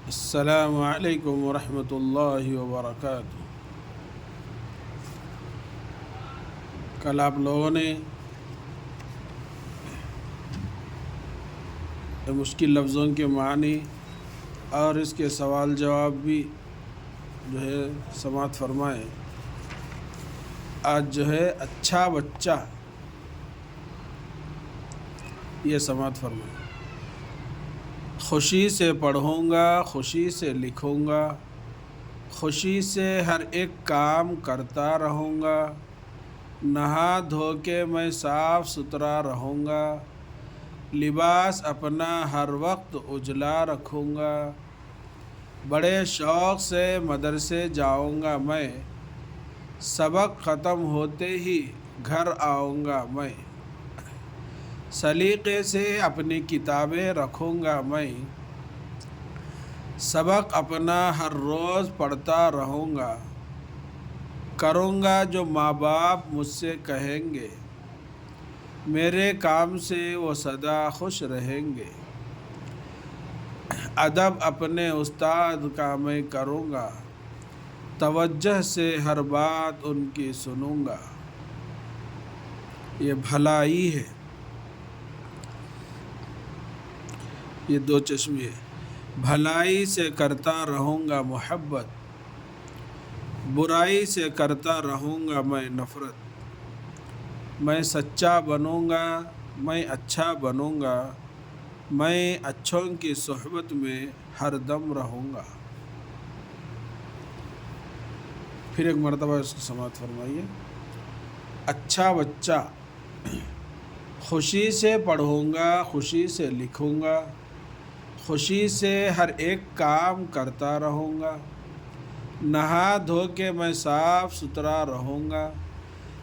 السلام علیکم ورحمۃ اللہ وبرکاتہ۔ کل آپ لوگوں نے مشکل لفظوں کے معنی اور اس کے سوال جواب بھی سماعت فرمائے۔ آج اچھا بچہ یہ سماعت فرمائے۔ خوشی سے پڑھوں گا، خوشی سے لکھوں گا، خوشی سے ہر ایک کام کرتا رہوں گا، نہا دھو کے میں صاف ستھرا رہوں گا، لباس اپنا ہر وقت اجلا رکھوں گا، بڑے شوق سے مدرسے جاؤں گا میں، سبق ختم ہوتے ہی گھر آؤں گا میں، سلیقے سے اپنی کتابیں رکھوں گا میں، سبق اپنا ہر روز پڑھتا رہوں گا، کروں گا جو ماں باپ مجھ سے کہیں گے، میرے کام سے وہ سدا خوش رہیں گے، ادب اپنے استاد کا میں کروں گا، توجہ سے ہر بات ان کی سنوں گا۔ یہ بھلائی ہے، یہ دو چشمے ہے۔ بھلائی سے کرتا رہوں گا محبت، برائی سے کرتا رہوں گا میں نفرت، میں سچا بنوں گا، میں اچھا بنوں گا، میں اچھوں کی صحبت میں ہر دم رہوں گا۔ پھر ایک مرتبہ اس کو سماعت فرمائیے۔ اچھا بچہ، خوشی سے پڑھوں گا، خوشی سے لکھوں گا، خوشی سے ہر ایک کام کرتا رہوں گا، نہا دھو کے میں صاف ستھرا رہوں گا،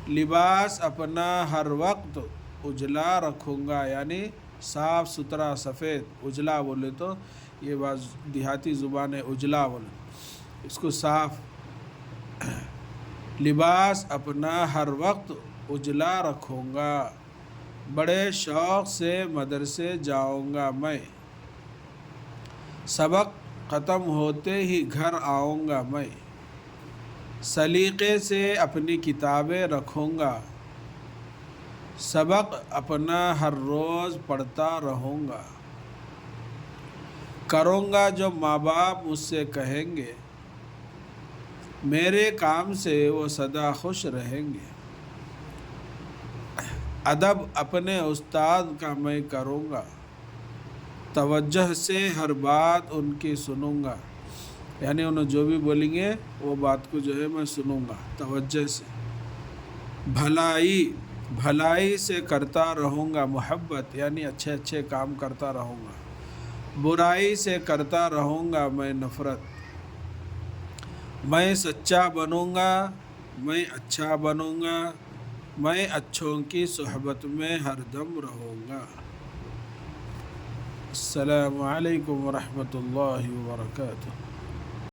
لباس اپنا ہر وقت اجلا رکھوں گا، یعنی صاف ستھرا سفید، اجلا بولے تو یہ بعض دیہاتی زبان ہے، اجلا بولے اس کو صاف، لباس اپنا ہر وقت اجلا رکھوں گا، بڑے شوق سے مدرسے جاؤں گا میں، سبق ختم ہوتے ہی گھر آؤں گا میں، سلیقے سے اپنی کتابیں رکھوں گا، سبق اپنا ہر روز پڑھتا رہوں گا، کروں گا جو ماں باپ مجھ سے کہیں گے، میرے کام سے وہ سدا خوش رہیں گے، ادب اپنے استاد کا میں کروں گا، توجہ سے ہر بات ان کی سنوں گا، یعنی انہوں جو بھی بولیں گے وہ بات کو میں سنوں گا توجہ سے۔ بھلائی سے کرتا رہوں گا محبت، یعنی اچھے اچھے کام کرتا رہوں گا، برائی سے کرتا رہوں گا میں نفرت، میں سچا بنوں گا، میں اچھا بنوں گا، میں اچھوں کی صحبت میں ہر دم رہوں گا۔ السلام علیکم ورحمۃ اللہ وبرکاتہ۔